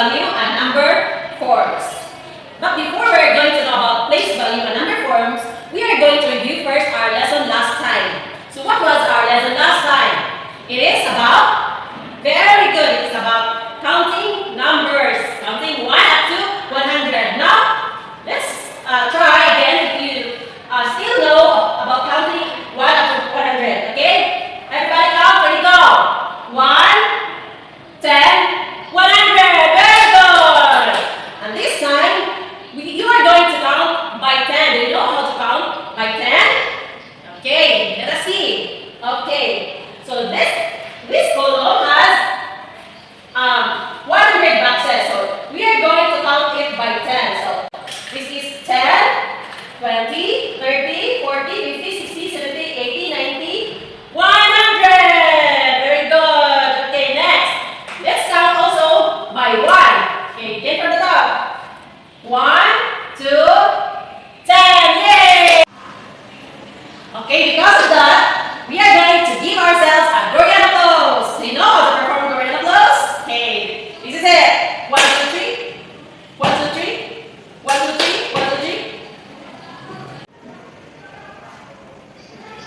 value and number forms. But before we are going to know about place value and number forms, we are going to review first our lesson last time. So what was our lesson last time? It is about, very good, it is about counting numbers, counting 1 up to 100. Now, let's try again if you still know about counting 1 up to 100, okay? Everybody count, ready, go! 1, 10, 100, very good! And this time, you are going to count by 10. Do you know how to count by 10? Okay, let us see. Okay, so this column has 100 boxes. So we are going to count it by 10. So this is 10, 20, 30, 40, 50, 60, 70, 80, 90, 100. Very good. Okay, next. Let's count also by 1. Okay, begin from the top. 1, 2, 10. Yay! Okay, because of that, we are going to give ourselves a Gordian applause. Do you know how to perform Gordian applause? Okay, this is it. 1, 2, 3. 1, 2, 3. 1, 2, 3. 1, 2, 3.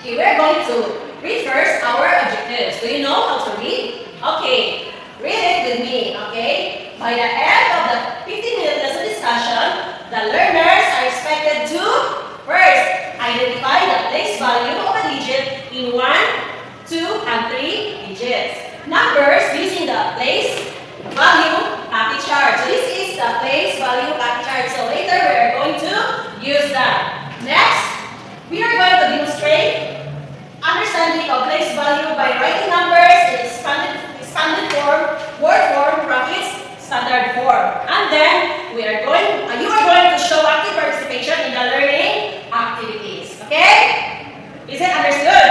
Okay, we are going to read first our objectives. Do you know how to read? Okay, read it with me. Okay, by the end of the 15-minute lesson discussion, the learners are expected to first identify the place value of a digit in 1, 2, and 3 digits. Numbers using the place value package chart. So this is the place value package chart. So later we are going to use that. Next, we are going to demonstrate understanding of place value by writing numbers in expanded form, word form, brackets, standard form. And then you are going to show active participation in the learning activities. Okay? Is it understood?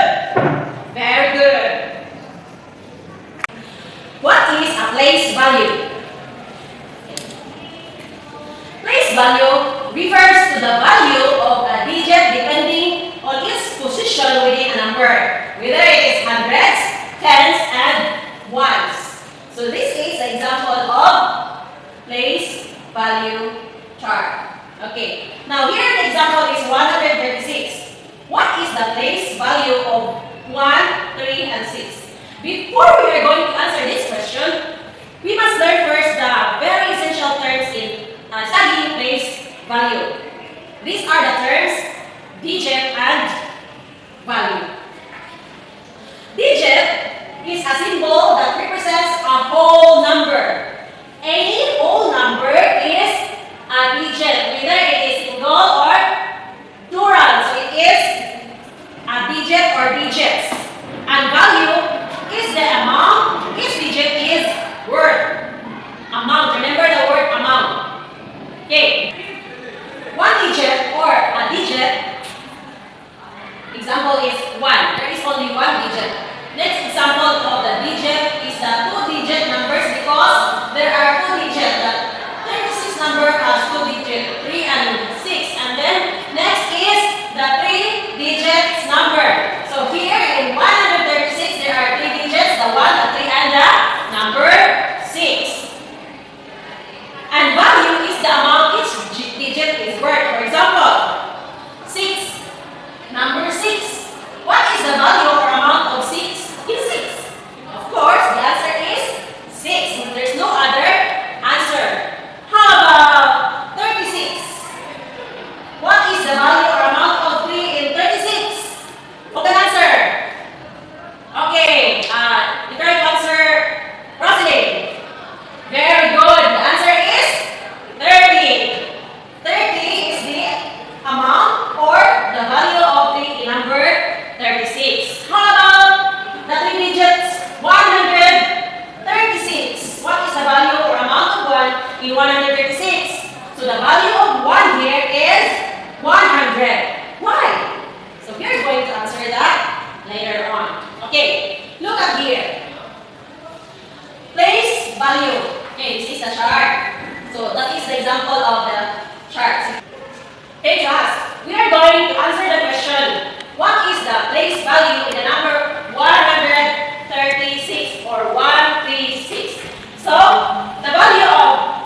Very good. What is a place value? Place value refers to the value of a digit depending on its position within a number, whether it is hundreds, tens, and ones. So this is an example of place value chart. Okay. Now here the example is 136. What is the place value of 1, 3, and 6? Before we are going to answer this question, we must learn first the very essential terms in studying place value. These are the terms digit and value. Digit is a symbol that represents a whole number. Any whole number is a digit, whether it is single or plural. So it is a digit or digits. And value is the amount each digit is worth. Amount, remember the word amount. Okay. One digit or a digit, example is 1. There is only one digit. Next example of the digit is the 2-digit numbers because there are 2 digits. The 36 number has 2 digits, 3 and 6. And then next is the 3 digits number. So here in 136 there are 3 digits, the 1, the 3, and the number 6. And value is the amount each digit is worth. For example, 6. Number 6. What is the value or amount of 6? In 6. Of course, the answer is 6. There's no other answer. How about 36? What is the value or amount of 3 in 36? Who can answer? Okay, the correct answer, Rosalie. Very good. The answer is 30. 30 is the amount or the value of the number 36. How about the 3 digits? 136. What is the value or amount of 1 in 136? So the value of 1 here is 100. Why? So we are going to answer that later on. Okay, look at here. Place value. Okay, this is the chart. So that is the example of the chart. Hey class, we are going to answer the question, what is the place value in the number 136 or 136? So the value of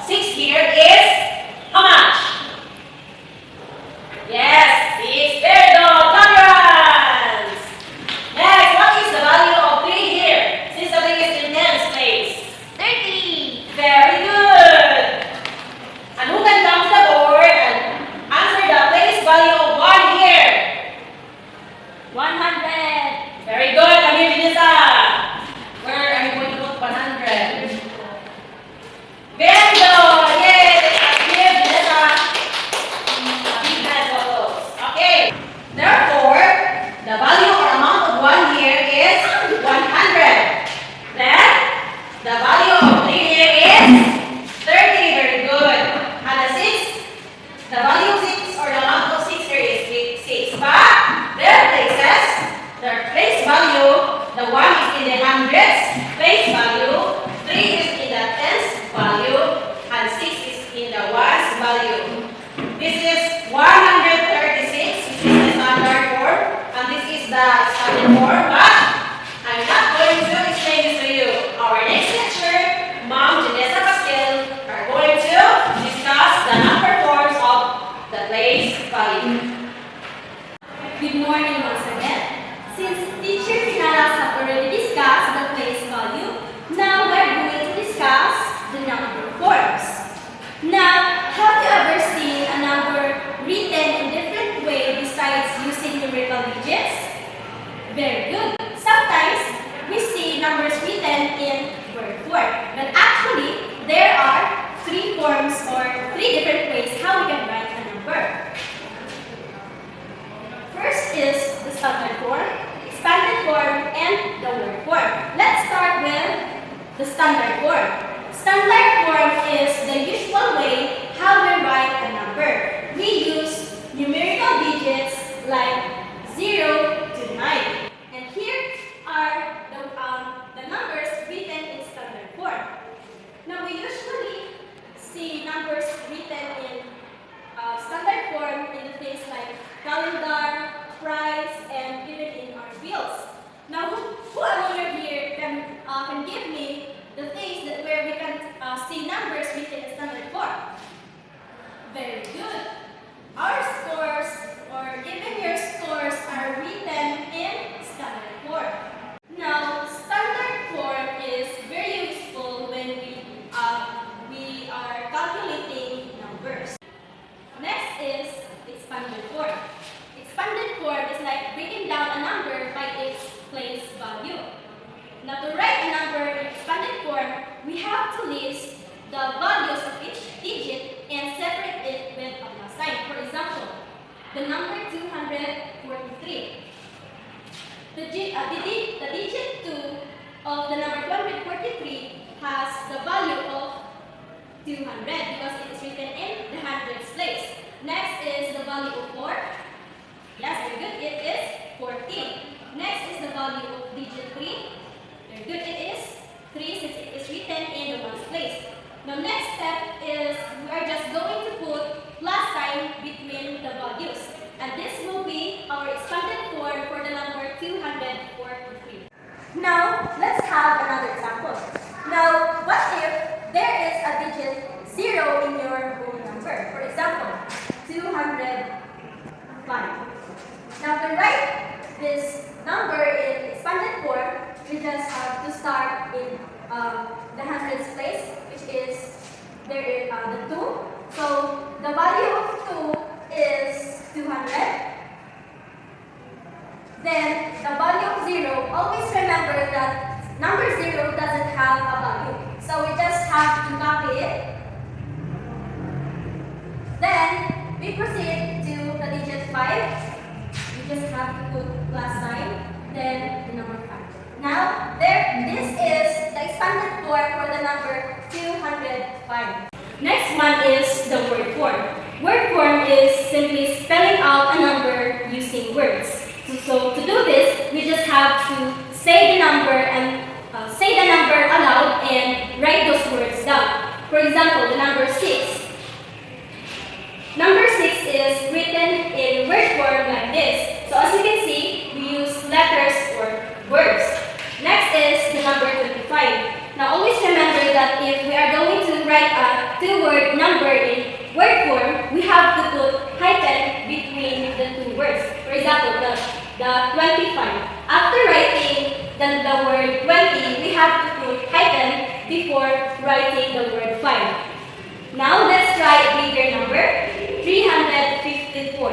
has standard form, but I'm not going to explain this to you. Our next lecture, Ma'am Janessa Pascal, are going to discuss the number forms of the place value. Good morning once again. Since teacher Pinalas have already discussed the place value, now we're going to discuss the number forms. Now, have you ever seen a number written in different way besides using numerical digits? Very good. Sometimes we see numbers written in word form, but actually there are three forms or three different ways how we can write a number. First is the standard form, expanded form, and the word form. Let's start with the standard form. Standard form is the usual way how we write a number. We use numerical digits like 0 to 9. And here are the numbers written in standard form. Now we usually see numbers written in standard form in the things like calendar, price, and even in our bills. Now, who among you here can give me the things that where we can see numbers written in standard form? Very good. Our scores or even your scores are written in standard form. Now, standard form is very useful when we are calculating numbers. Next is expanded form. Expanded form is like breaking down a number by its place value. Now to write a number in expanded form, we have to list the values of each digit and separate it with a plus sign. For example, the number 243. The digit 2 of the number 243 has the value of 200 because it is written in the hundreds place. Next is the value of 4. Yes, very good. It is 14. Next is the value of digit 3. Very good. It is 3 since it is written in the ones place. Now next step is we are just going to put plus sign between the values. And this will be our expanded form for the number 243. Now let's have another example. Now what if there is a digit 0 in your whole number? For example, 205. Now to write this number in expanded form, we just have to start in the hundreds place, which is there is the 2. So the value of 2 is 200. Then the value of 0, always remember that number 0 doesn't have a value. So we just have to copy it. Then we proceed to the digit 5. We just have to put plus sign, then the number 5. Now, this is the expanded form for the number 205. Next one is the word form. Word form is simply spelling out a number using words. So to do this, we just have to say the number and say the number aloud and write those words down. For example, the number 6. Number 6 is written in word form like this. So as you can see, we use letters or words. Next is the number 25. Now always remember that if we are going to write a two-word number in word form, we have to put hyphen between the two words. For example, the 25. After writing the word 20, we have to put hyphen before writing the word 5. Now let's try a bigger number, 354.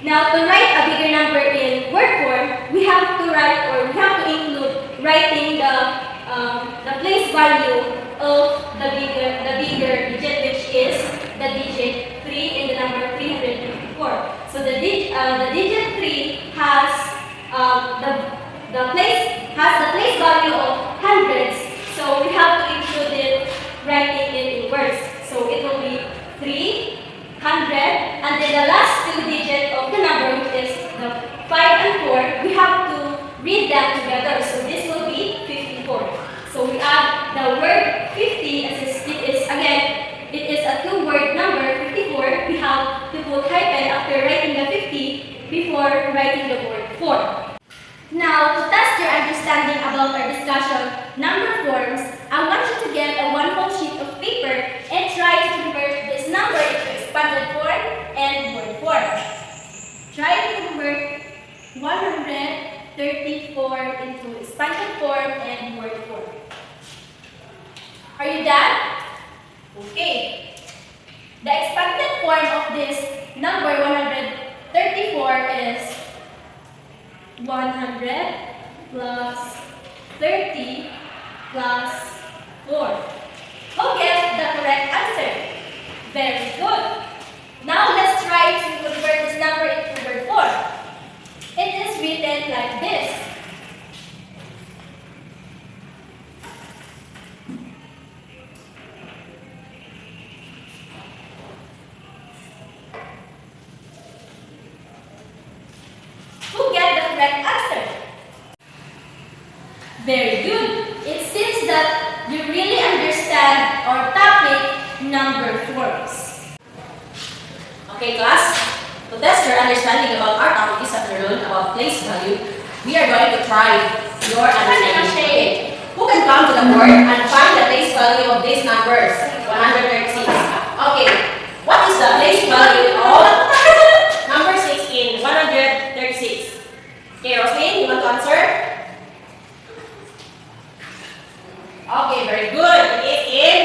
Now to write a bigger number in word form, we have to write or we have to include writing the place value of the bigger digit, which is the digit 3 in the number 354. So the digit 3 has the place value of hundreds. So we have to include it writing it in words. So it will be 300, and then the last two digits of the number, which is the 5 and 4, we have to read them together. So this will be 54. So we add the word 50 as it is a two-word number, 54. We have to put hyphen after writing the 50 before writing the word 4. Now, to test your understanding about our discussion, number forms, I want you to get a one whole sheet of paper and try to convert this number into expanded form and word form. Try to convert 134 into expanded form and word form. Are you done? Okay. The expanded form of this number 134 is 100 plus 30 plus 4. Who gets the correct answer? Very good. Now let's try to convert this number into word form. It is written like this. Who get the correct answer? Very good. It seems that you really understand our topic, number forms. Okay, class. To test your understanding about our topic this afternoon about place value, we are going to try your understanding. Okay. Who can come to the board and find the place value of these numbers? 136. Okay. What is the place value of number 6 in 136? Okay, Roslyn, you want to answer? Okay, very good. It is in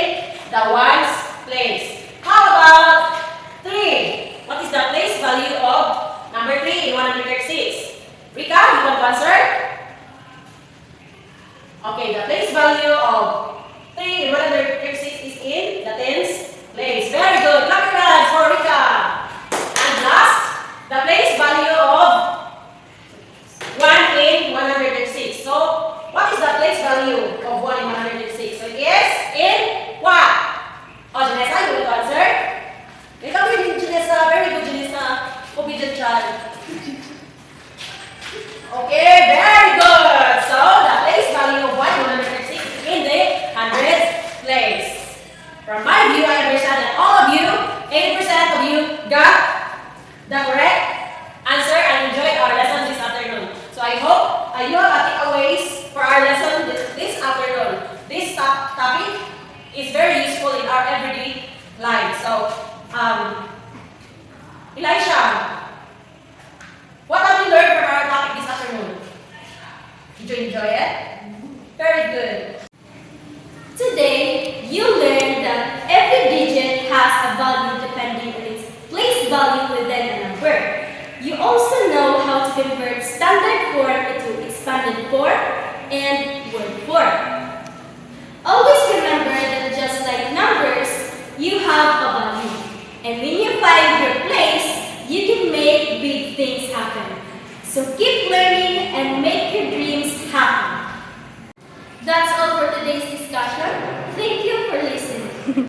the ones place. How about 3? What is the place value of number 3 in 136? Rika, you want to answer? Okay, the place value of 3 in 136 is in the tens place. Very good. Clap your hands for Rika. And last, the place value of 1 in 136. So, what is the place value of 1 in 136? So, it is in what? Oh, Janessa, you want to answer? Wake up with Janessa. Very good, Janessa. Obedient child. Okay, very good. So, the place value of 1 in 136 is in the hundreds place. From my view, I understand that all of you, 80% of you, got the correct answer and enjoyed our lesson this afternoon. So I hope you have takeaways for our lesson this afternoon. This topic is very useful in our everyday life. So, Elisha, what have you learned from our topic this afternoon? Did you enjoy it? Very good. Today, you learned that every digit has a value depending on its place value within a number. You also know how to convert standard form into expanded form and word form. Always remember that just like numbers, you have